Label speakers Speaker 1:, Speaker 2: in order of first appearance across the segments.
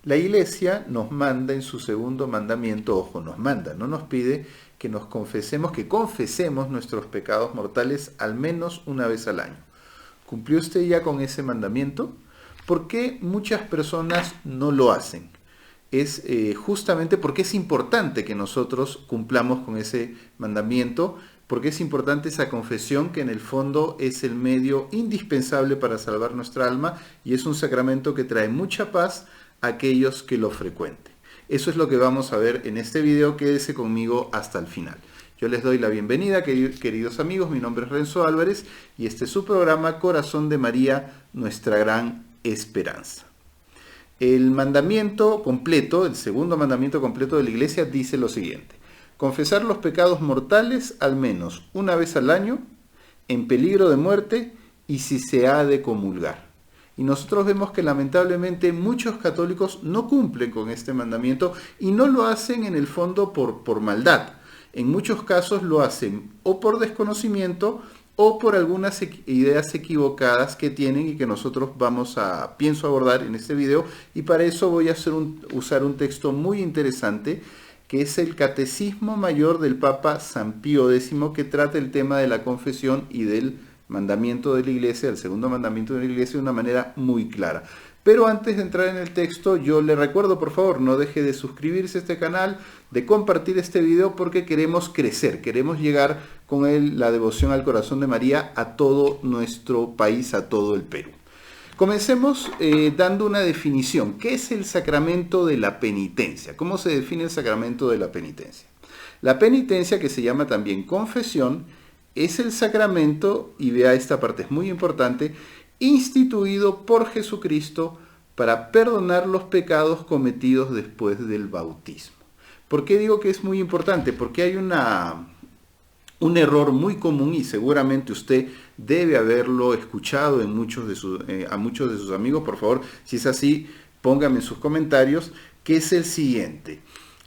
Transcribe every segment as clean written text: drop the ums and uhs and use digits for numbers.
Speaker 1: La Iglesia nos manda en su segundo mandamiento, ojo, nos manda, no nos pide que nos confesemos, que confesemos nuestros pecados mortales al menos una vez al año. ¿Cumplió usted ya con ese mandamiento? ¿Por qué muchas personas no lo hacen? Es justamente porque es importante que nosotros cumplamos con ese mandamiento, porque es importante esa confesión que en el fondo es el medio indispensable para salvar nuestra alma y es un sacramento que trae mucha paz a aquellos que lo frecuenten. Eso es lo que vamos a ver en este video, quédese conmigo hasta el final. Yo les doy la bienvenida, queridos amigos, mi nombre es Renzo Álvarez y este es su programa Corazón de María, nuestra gran esperanza. El mandamiento completo, el segundo mandamiento completo de la Iglesia dice lo siguiente: confesar los pecados mortales al menos una vez al año, en peligro de muerte y si se ha de comulgar. Y nosotros vemos que lamentablemente muchos católicos no cumplen con este mandamiento y no lo hacen en el fondo por maldad. En muchos casos lo hacen o por desconocimiento o por algunas ideas equivocadas que tienen y que nosotros pienso abordar en este video. Y para eso voy a usar un texto muy interesante que es el Catecismo Mayor del Papa San Pío X, que trata el tema de la confesión y del mandamiento de la Iglesia, el segundo mandamiento de la Iglesia, de una manera muy clara. Pero antes de entrar en el texto, yo le recuerdo, por favor, no deje de suscribirse a este canal, de compartir este video, porque queremos crecer, queremos llegar con la devoción al corazón de María a todo nuestro país, a todo el Perú. Comencemos dando una definición. ¿Qué es el sacramento de la penitencia? ¿Cómo se define el sacramento de la penitencia? La penitencia, que se llama también confesión, es el sacramento, y vea esta parte, es muy importante, instituido por Jesucristo para perdonar los pecados cometidos después del bautismo. ¿Por qué digo que es muy importante? Porque hay un error muy común y seguramente usted debe haberlo escuchado en a muchos de sus amigos. Por favor, si es así, póngame en sus comentarios, que es el siguiente: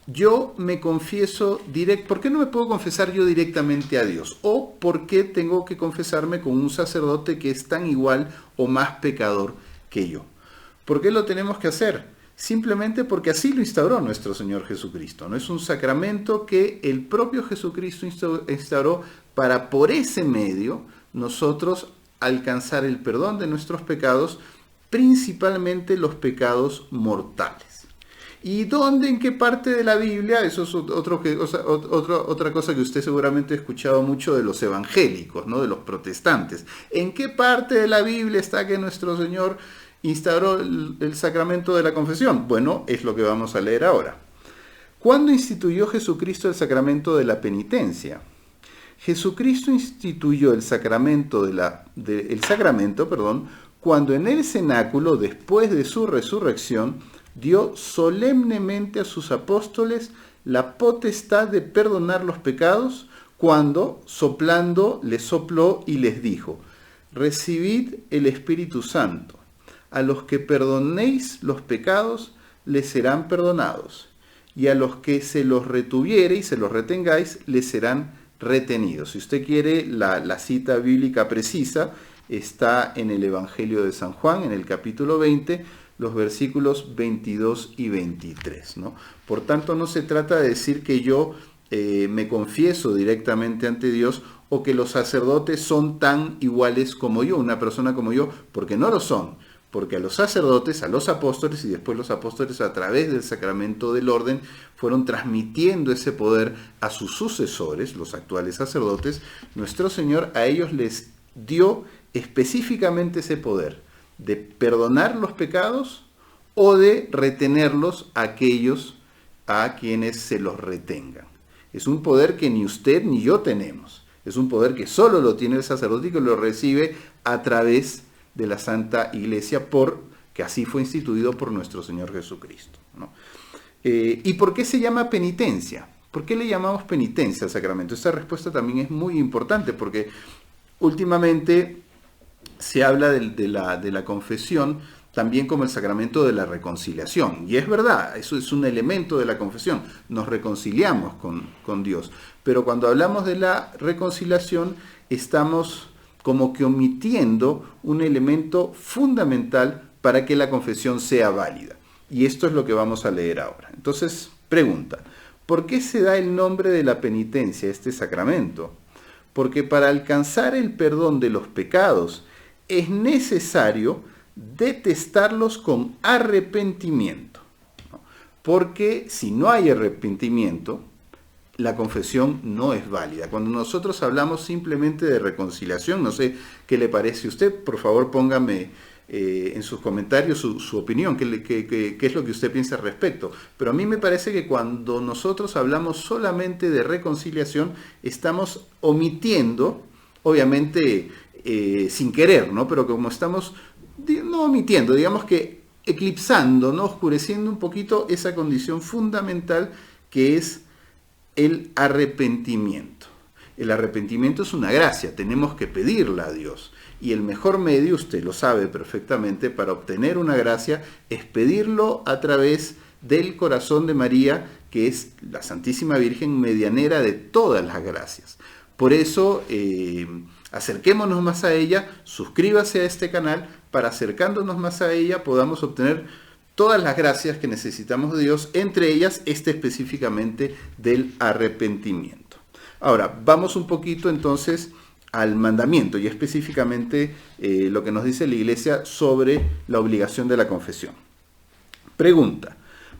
Speaker 1: yo me confieso ¿por qué no me puedo confesar yo directamente a Dios? ¿O por qué tengo que confesarme con un sacerdote que es tan igual o más pecador que yo? ¿Por qué lo tenemos que hacer? Simplemente porque así lo instauró nuestro Señor Jesucristo. No es un sacramento que el propio Jesucristo instauró para, por ese medio, nosotros alcanzar el perdón de nuestros pecados, principalmente los pecados mortales. ¿Y dónde, en qué parte de la Biblia? Eso es otra cosa que usted seguramente ha escuchado mucho de los evangélicos, ¿no? De los protestantes. ¿En qué parte de la Biblia está que nuestro Señor instauró el sacramento de la confesión? Bueno, es lo que vamos a leer ahora. ¿Cuándo instituyó Jesucristo el sacramento de la penitencia? Jesucristo instituyó el sacramento cuando en el cenáculo, después de su resurrección, dio solemnemente a sus apóstoles la potestad de perdonar los pecados, cuando, soplando, les sopló y les dijo: recibid el Espíritu Santo. A los que perdonéis los pecados, les serán perdonados, y a los que se los retuviere y se los retengáis, les serán retenidos. Si usted quiere la cita bíblica precisa, está en el Evangelio de San Juan, en el capítulo 20, los versículos 22 y 23, ¿no? Por tanto, no se trata de decir que yo me confieso directamente ante Dios o que los sacerdotes son tan iguales como yo, una persona como yo, porque no lo son. Porque a los sacerdotes, a los apóstoles y después los apóstoles a través del sacramento del orden fueron transmitiendo ese poder a sus sucesores, los actuales sacerdotes. Nuestro Señor a ellos les dio específicamente ese poder de perdonar los pecados o de retenerlos a quienes se los retengan. Es un poder que ni usted ni yo tenemos. Es un poder que solo lo tiene el sacerdote y que lo recibe a través de la Santa Iglesia, que así fue instituido por nuestro Señor Jesucristo, ¿no? ¿Y por qué se llama penitencia? ¿Por qué le llamamos penitencia al sacramento? Esta respuesta también es muy importante porque últimamente se habla de la confesión también como el sacramento de la reconciliación. Y es verdad, eso es un elemento de la confesión. Nos reconciliamos con Dios. Pero cuando hablamos de la reconciliación, estamos como que omitiendo un elemento fundamental para que la confesión sea válida. Y esto es lo que vamos a leer ahora. Entonces, pregunta, ¿por qué se da el nombre de la penitencia a este sacramento? Porque para alcanzar el perdón de los pecados es necesario detestarlos con arrepentimiento. Porque si no hay arrepentimiento, la confesión no es válida. Cuando nosotros hablamos simplemente de reconciliación, no sé qué le parece a usted, por favor póngame en sus comentarios su opinión, qué es lo que usted piensa al respecto. Pero a mí me parece que cuando nosotros hablamos solamente de reconciliación, estamos omitiendo, obviamente sin querer, ¿no? Pero como estamos, no omitiendo, digamos que eclipsando, ¿no? Oscureciendo un poquito esa condición fundamental que es el arrepentimiento. El arrepentimiento es una gracia, tenemos que pedirla a Dios. Y el mejor medio, usted lo sabe perfectamente, para obtener una gracia es pedirlo a través del corazón de María, que es la Santísima Virgen medianera de todas las gracias. Por eso, acerquémonos más a ella, suscríbase a este canal, para acercándonos más a ella podamos obtener todas las gracias que necesitamos de Dios, entre ellas específicamente del arrepentimiento. Ahora, vamos un poquito entonces al mandamiento y específicamente lo que nos dice la Iglesia sobre la obligación de la confesión. Pregunta,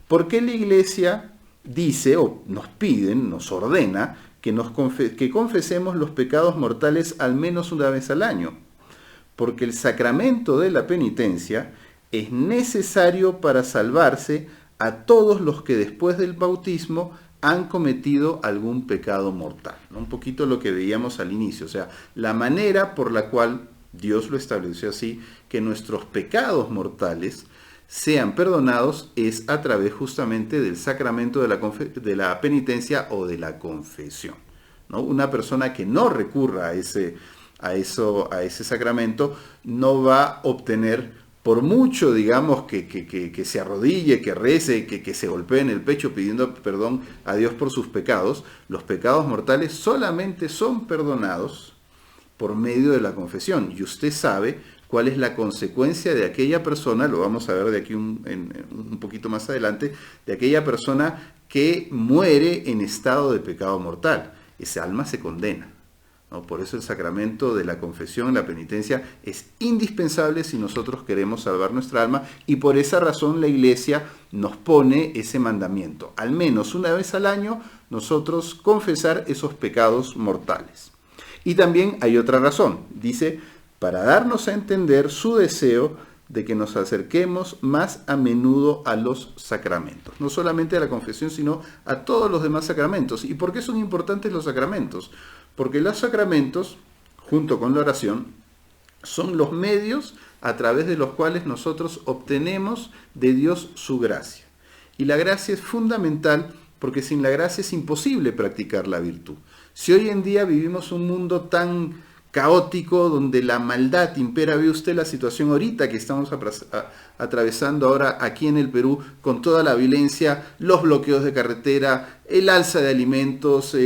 Speaker 1: ¿por qué la Iglesia dice o nos pide, nos ordena que confesemos los pecados mortales al menos una vez al año? Porque el sacramento de la penitencia es necesario para salvarse a todos los que después del bautismo han cometido algún pecado mortal, ¿no? Un poquito lo que veíamos al inicio, o sea, la manera por la cual Dios lo estableció así, que nuestros pecados mortales sean perdonados es a través justamente del sacramento de la penitencia o de la confesión, ¿no? Una persona que no recurra a ese sacramento no va a obtener, por mucho, digamos, que se arrodille, que rece, que se golpee en el pecho pidiendo perdón a Dios por sus pecados, los pecados mortales solamente son perdonados por medio de la confesión. Y usted sabe cuál es la consecuencia de aquella persona, lo vamos a ver de aquí un poquito más adelante, de aquella persona que muere en estado de pecado mortal. Esa alma se condena, ¿no? Por eso el sacramento de la confesión, la penitencia, es indispensable si nosotros queremos salvar nuestra alma, y por esa razón la Iglesia nos pone ese mandamiento. Al menos una vez al año nosotros confesar esos pecados mortales. Y también hay otra razón, dice, para darnos a entender su deseo de que nos acerquemos más a menudo a los sacramentos. No solamente a la confesión, sino a todos los demás sacramentos. ¿Y por qué son importantes los sacramentos? Porque los sacramentos, junto con la oración, son los medios a través de los cuales nosotros obtenemos de Dios su gracia. Y la gracia es fundamental porque sin la gracia es imposible practicar la virtud. Si hoy en día vivimos un mundo tan caótico, donde la maldad impera, ve usted la situación ahorita que estamos atravesando ahora aquí en el Perú, con toda la violencia, los bloqueos de carretera, el alza de alimentos,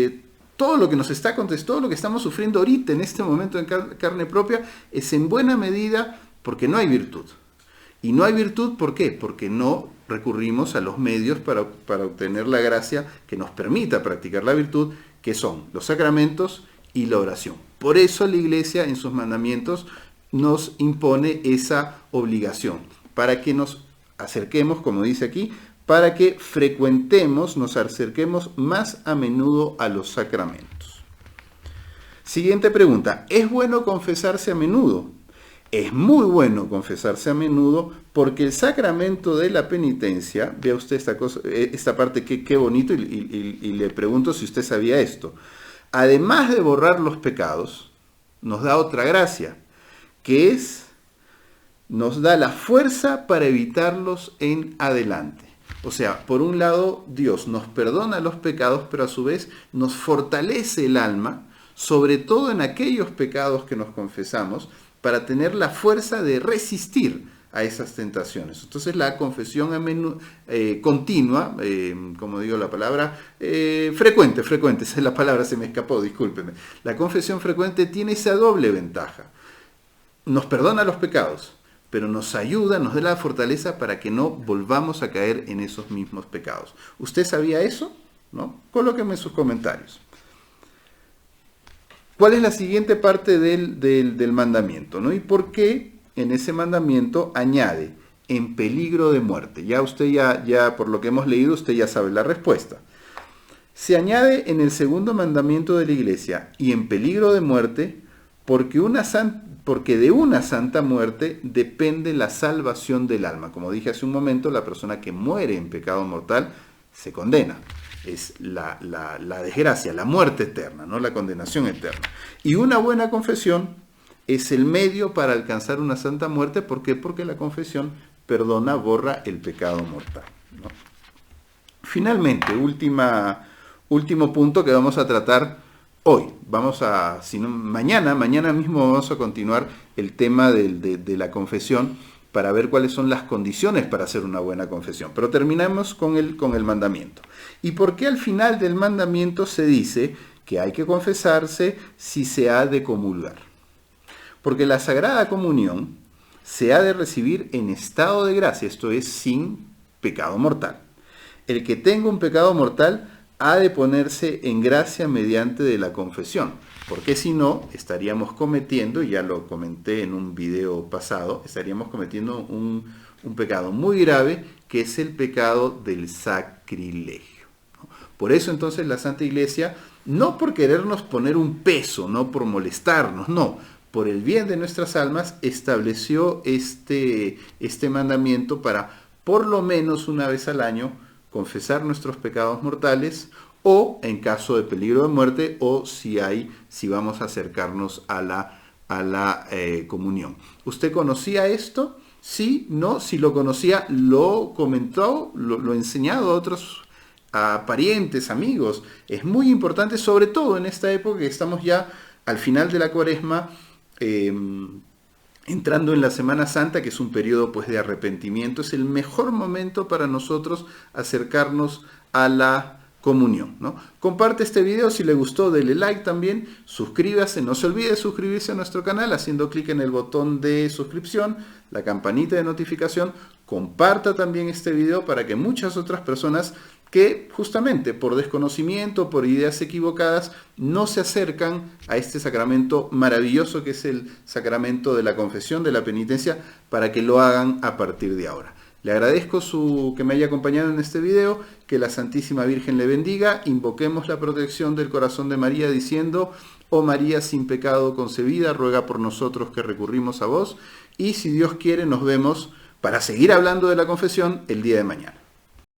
Speaker 1: todo lo que nos está aconteciendo, todo lo que estamos sufriendo ahorita en este momento en carne propia, es en buena medida porque no hay virtud. Y no hay virtud, ¿por qué? Porque no recurrimos a los medios para obtener la gracia que nos permita practicar la virtud, que son los sacramentos y la oración. Por eso la Iglesia en sus mandamientos nos impone esa obligación, para que nos acerquemos, como dice aquí, para que nos acerquemos más a menudo a los sacramentos. Siguiente pregunta, ¿es bueno confesarse a menudo? Es muy bueno confesarse a menudo porque el sacramento de la penitencia, vea usted esta parte, qué bonito, y le pregunto si usted sabía esto. Además de borrar los pecados, nos da otra gracia, que nos da la fuerza para evitarlos en adelante. O sea, por un lado, Dios nos perdona los pecados, pero a su vez nos fortalece el alma, sobre todo en aquellos pecados que nos confesamos, para tener la fuerza de resistir a esas tentaciones. Entonces la confesión continua, como digo la palabra, frecuente, esa es la palabra, se me escapó, discúlpeme. La confesión frecuente tiene esa doble ventaja. Nos perdona los pecados, pero nos ayuda, nos da la fortaleza para que no volvamos a caer en esos mismos pecados. ¿Usted sabía eso? ¿No? Colóqueme en sus comentarios. ¿Cuál es la siguiente parte del mandamiento? ¿No? ¿Y por qué en ese mandamiento añade en peligro de muerte? Ya usted, ya por lo que hemos leído, usted ya sabe la respuesta. Se añade en el segundo mandamiento de la iglesia y en peligro de muerte porque de una santa muerte depende la salvación del alma. Como dije hace un momento, la persona que muere en pecado mortal se condena. Es la desgracia, la muerte eterna, ¿no? La condenación eterna. Y una buena confesión es el medio para alcanzar una santa muerte. ¿Por qué? Porque la confesión perdona, borra el pecado mortal, ¿no? Finalmente, último punto que vamos a tratar hoy. Mañana mismo vamos a continuar el tema de la confesión para ver cuáles son las condiciones para hacer una buena confesión. Pero terminamos con el mandamiento. ¿Y por qué al final del mandamiento se dice que hay que confesarse si se ha de comulgar? Porque la Sagrada Comunión se ha de recibir en estado de gracia, esto es, sin pecado mortal. El que tenga un pecado mortal ha de ponerse en gracia mediante de la confesión, porque si no, estaríamos cometiendo, y ya lo comenté en un video pasado, estaríamos cometiendo un pecado muy grave, que es el pecado del sacrilegio. Por eso entonces la Santa Iglesia, no por querernos poner un peso, no por molestarnos, no, por el bien de nuestras almas, estableció este mandamiento para, por lo menos una vez al año, confesar nuestros pecados mortales, o en caso de peligro de muerte, o si vamos a acercarnos a la comunión. ¿Usted conocía esto? Sí, no, si lo conocía, lo comentó, lo ha enseñado a otros parientes, amigos. Es muy importante, sobre todo en esta época que estamos ya al final de la Cuaresma, entrando en la Semana Santa, que es un periodo pues de arrepentimiento. Es el mejor momento para nosotros acercarnos a la comunión, ¿no? Comparte este video, si le gustó, dele like también, suscríbase, no se olvide de suscribirse a nuestro canal haciendo clic en el botón de suscripción, la campanita de notificación, comparta también este video para que muchas otras personas que justamente por desconocimiento, por ideas equivocadas, no se acercan a este sacramento maravilloso que es el sacramento de la confesión, de la penitencia, para que lo hagan a partir de ahora. Le agradezco que me haya acompañado en este video, que la Santísima Virgen le bendiga, invoquemos la protección del corazón de María diciendo: oh María sin pecado concebida, ruega por nosotros que recurrimos a vos, y si Dios quiere nos vemos para seguir hablando de la confesión el día de mañana.